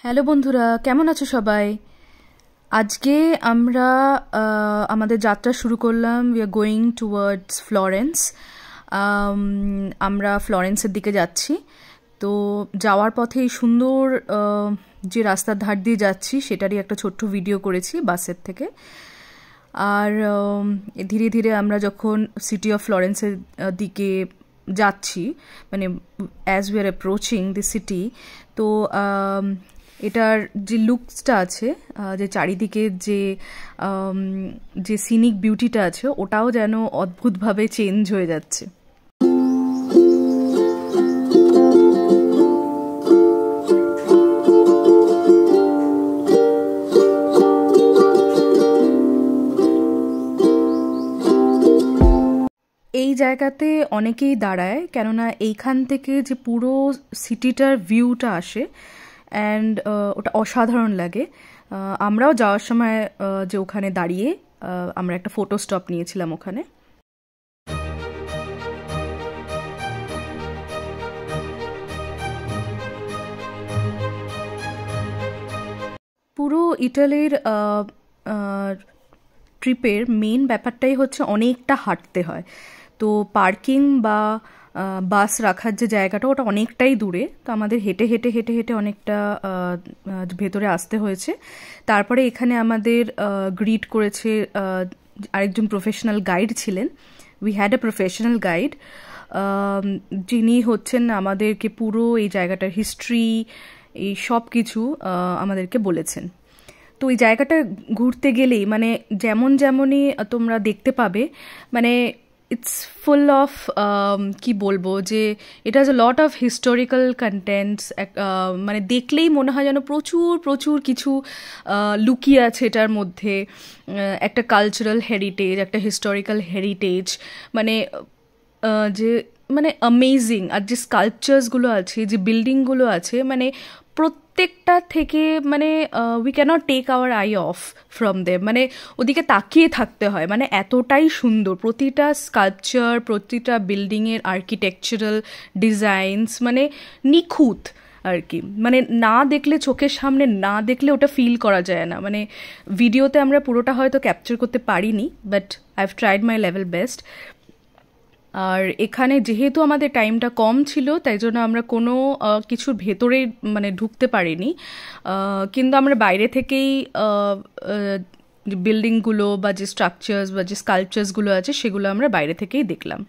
Hello বন্ধুরা, কেমন আছো সবাই? আজকে আমরা আমাদের যাত্রা শুরু করলাম। We are going towards Florence. আমরা ফ্লোরেন্সের দিকে যাচ্ছি। তো যাওয়ার পথে এই সুন্দর যে রাস্তার ধার দিয়ে যাচ্ছি সেটারই একটা ছোট্ট ভিডিও করেছি বাসের থেকে। আর ধীরে ধীরে আমরা যখন সিটি অফ ফ্লোরেন্সের দিকে যাচ্ছি, মানে as we are approaching the city, তো এটার যে লুকসটা আছে, যে চারিদিকে যে সিনিক বিউটিটা আছে, ওটাও যেন অদ্ভুতভাবে চেঞ্জ হয়ে যাচ্ছে। এই জায়গাতে অনেকেই দাঁড়ায়, কেননা এইখান থেকে যে পুরো সিটিটার ভিউটা আসে অ্যান্ড ওটা অসাধারণ লাগে। আমরাও যাওয়ার সময় যে ওখানে দাঁড়িয়ে আমরা একটা ফটো স্টপ নিয়েছিলাম ওখানে। পুরো ইটালির ট্রিপের মেন ব্যাপারটাই হচ্ছে অনেকটা হাঁটতে হয়। তো পার্কিং বা বাস রাখার যে জায়গাটা, ওটা অনেকটাই দূরে। তো আমাদের হেঁটে হেঁটে হেঁটে হেঁটে অনেকটা ভেতরে আসতে হয়েছে। তারপরে এখানে আমাদের গ্রিট করেছে আরেকজন প্রফেশনাল গাইড ছিলেন। We had a professional guide, যিনি হচ্ছেন আমাদেরকে পুরো এই জায়গাটার হিস্ট্রি, এই সব কিছু আমাদেরকে বলেছেন। তো এই জায়গাটা ঘুরতে গেলেই মানে যেমনই তোমরা দেখতে পাবে, মানে ইটস ফুল অফ, কি বলবো, যে এটা has a lot of historical contents. মানে দেখলেই মনে হয় যেন প্রচুর প্রচুর কিছু লুকিয়ে আছে এটার মধ্যে। একটা কালচারাল হেরিটেজ, একটা হিস্টোরিক্যাল হেরিটেজ, মানে যে মানে অ্যামেজিং। আর যে স্কাল্পচার্সগুলো আছে, যে বিল্ডিংগুলো আছে, মানে প্রত্যেকটা থেকে মানে we cannot take our eye off from them. মানে ওদিকে তাকিয়ে থাকতে হয়, মানে এতটাই সুন্দর প্রতিটা স্কাল্পচার, প্রতিটা বিল্ডিংয়ের আর্কিটেকচারাল ডিজাইনস, মানে নিখুঁত আর কি। মানে না দেখলে, চোখের সামনে না দেখলে ওটা ফিল করা যায় না। মানে ভিডিওতে আমরা পুরোটা হয়তো ক্যাপচার করতে পারিনি, but I have tried my level best. আর এখানে যেহেতু আমাদের টাইমটা কম ছিল, তাই জন্য আমরা কোনো কিছুর ভেতরে মানে ঢুকতে পারিনি, কিন্তু আমরা বাইরে থেকেই বিল্ডিংগুলো বা যে স্ট্রাকচার্স বা যে স্কাল্পচার্সগুলো আছে সেগুলো আমরা বাইরে থেকেই দেখলাম।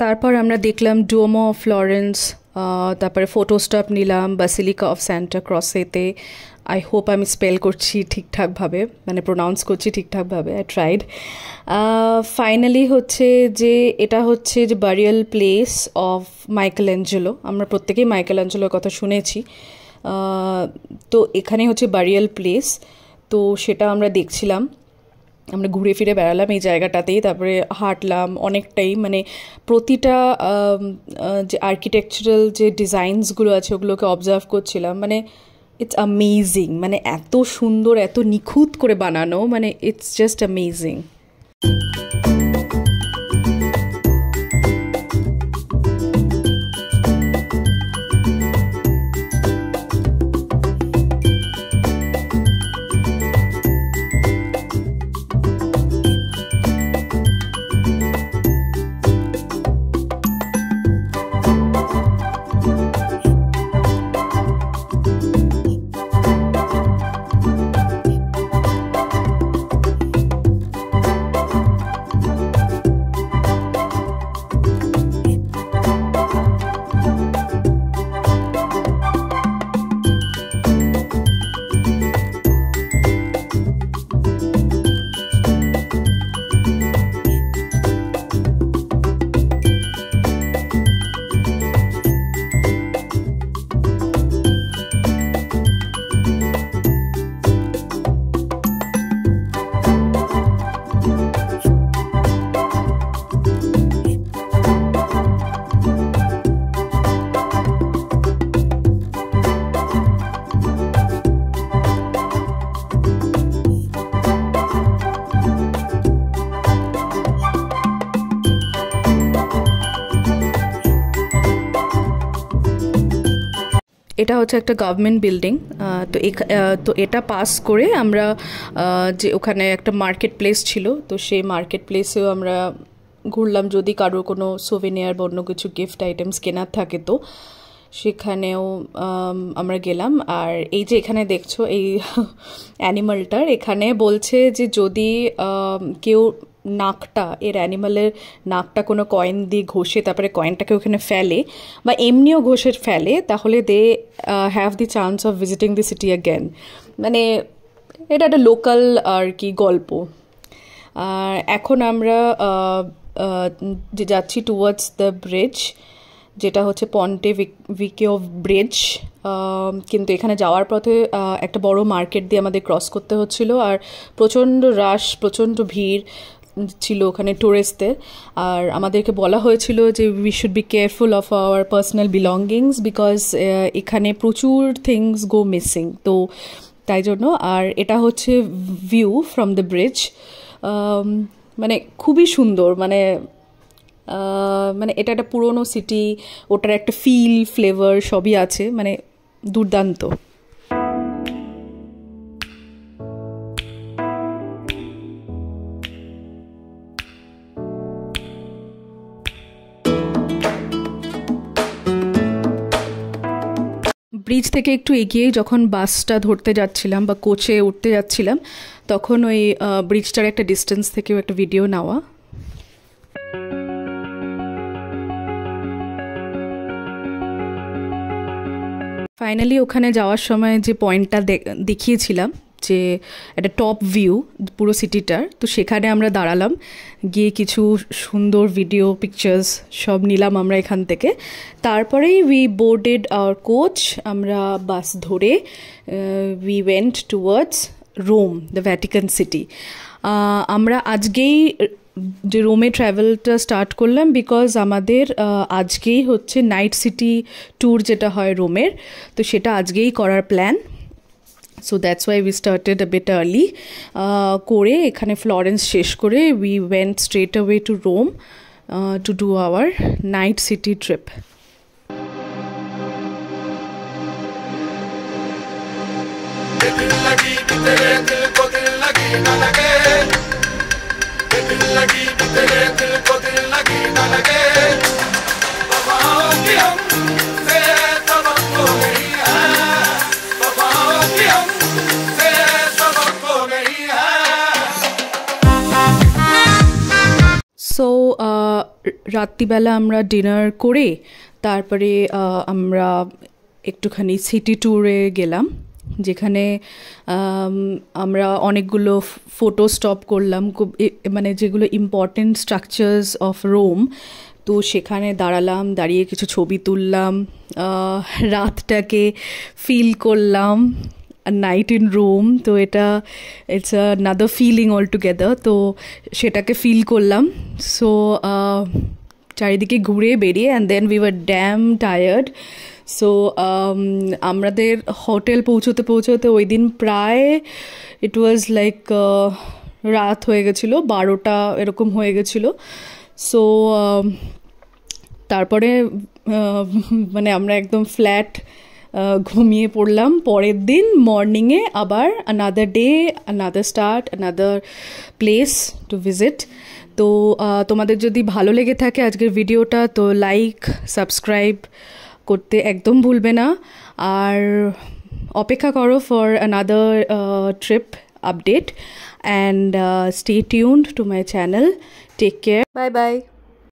তারপর আমরা দেখলাম ডুওমো অফ ফ্লোরেন্স, তারপরে ফটোস্টপ নিলাম বাসিলিকা অফ স্যান্টা ক্রসেতে। আই হোপ আমি স্পেল করছি ঠিকঠাকভাবে, মানে প্রোনাউন্স করছি ঠিকঠাকভাবে, আই ট্রাইড। ফাইনালি হচ্ছে যে এটা হচ্ছে যে burial place of Michael Angelo. আমরা প্রত্যেকেই মাইকেল অ্যাঞ্জেলোর কথা শুনেছি। তো এখানে হচ্ছে বারিয়াল প্লেস, তো সেটা আমরা দেখছিলাম। আমরা ঘুরে ফিরে বেড়ালাম এই জায়গাটাতেই, তারপরে হাঁটলাম অনেকটাই, মানে প্রতিটা যে আর্কিটেকচারাল যে ডিজাইনসগুলো আছে ওগুলোকে অবজার্ভ করছিলাম। মানে ইটস অ্যামেজিং, মানে এত সুন্দর, এত নিখুঁত করে বানানো, মানে ইটস জাস্ট অ্যামেজিং। এটা হচ্ছে একটা গভর্নমেন্ট বিল্ডিং। তো এটা পাস করে আমরা যে ওখানে একটা মার্কেট প্লেস ছিল, তো সেই মার্কেট প্লেসেও আমরা ঘুরলাম, যদি কারোর কোনো সোভেনিয়ার বা অন্য কিছু গিফট আইটেমস কেনার থাকে তো সেখানেও আমরা গেলাম। আর এই যে এখানে দেখছো এই অ্যানিমালটার, এখানে বলছে যে যদি কেউ নাকটা, এর অ্যানিমালের নাকটা কোনো কয়েন দিয়ে ঘষে তারপরে কয়েনটাকে ওখানে ফেলে বা এমনিও ঘষে ফেলে, তাহলে they have the chance of visiting the city again. মানে এটা একটা লোকাল আর কি গল্প। আর এখন আমরা যে যাচ্ছি টুয়ার্ডস দ্য ব্রিজ, যেটা হচ্ছে পন্টে ভিকিও ব্রিজ। কিন্তু এখানে যাওয়ার পথে একটা বড় মার্কেট দিয়ে আমাদের ক্রস করতে হচ্ছিল, আর প্রচণ্ড রাশ, প্রচণ্ড ভিড় ছিল ওখানে টুরিস্টদের। আর আমাদেরকে বলা হয়েছিল যে we should be careful of our personal belongings, because এখানে প্রচুর থিংস গো মিসিং, তো তাই জন্য। আর এটা হচ্ছে ভিউ ফ্রম দ্য ব্রিজ, মানে খুবই সুন্দর, মানে এটা একটা পুরনো সিটি, ওটার একটা ফিল, ফ্লেভার সবই আছে, মানে দুর্দান্ত। ব্রিজ থেকে একটু এগিয়ে যখন বাসটা ধরতে যাচ্ছিলাম বা কোচে উঠতে যাচ্ছিলাম, তখন ওই ব্রিজটার একটা ডিস্টেন্স থেকেও একটা ভিডিও নেওয়া। ফাইনালি ওখানে যাওয়ার সময় যে পয়েন্টটা দেখিয়েছিলাম, যে একটা টপ ভিউ পুরো সিটিটার, তো সেখানে আমরা দাঁড়ালাম, গিয়ে কিছু সুন্দর ভিডিও পিকচার্স সব নিলাম আমরা এখান থেকে। তারপরেই উই বোর্ডেড আওয়ার কোচ, আমরা বাস ধরে we went towards Rome, the Vatican City. আমরা আজকেই যে রোমে ট্রাভেলটা স্টার্ট করলাম, বিকজ আমাদের আজকেই হচ্ছে নাইট সিটি ট্যুর যেটা হয় রোমের, তো সেটা আজকেই করার plan. So that's why we started a bit early. করে এখানে ফ্লোরেন্স শেষ করে we went straight away to Rome to do our night city trip. So রাত্রিবেলা আমরা ডিনার করে তারপরে আমরা একটুখানি সিটি ট্যুরে গেলাম, যেখানে আমরা অনেকগুলো ফটো স্টপ করলাম, মানে যেগুলো ইম্পর্টেন্ট স্ট্রাকচার্স অফ রোম। তো সেখানে দাঁড়ালাম, দাঁড়িয়ে কিছু ছবি তুললাম, রাতটাকে ফিল করলাম, নাইট ইন রোম। তো এটা it's another feeling all together, তো সেটাকে ফিল করলাম। সো চারিদিকে ঘুরে বেরিয়ে and then we were damn tired. So আমাদের হোটেল পৌঁছতে পৌঁছতে ওই দিন প্রায় ইট ওয়াজ লাইক রাত হয়ে গেছিলো, 12টা এরকম হয়ে গেছিলো। সো তারপরে মানে আমরা একদম ফ্ল্যাট ঘুমিয়ে পড়লাম। পরের দিন মর্নিংয়ে আবার another day, another start, another place to visit. তো তোমাদের যদি ভালো লেগে থাকে আজকের ভিডিওটা, তো লাইক সাবস্ক্রাইব করতে একদম ভুলবে না, আর অপেক্ষা করো for another trip update, and stay tuned to my channel. Take care, bye by.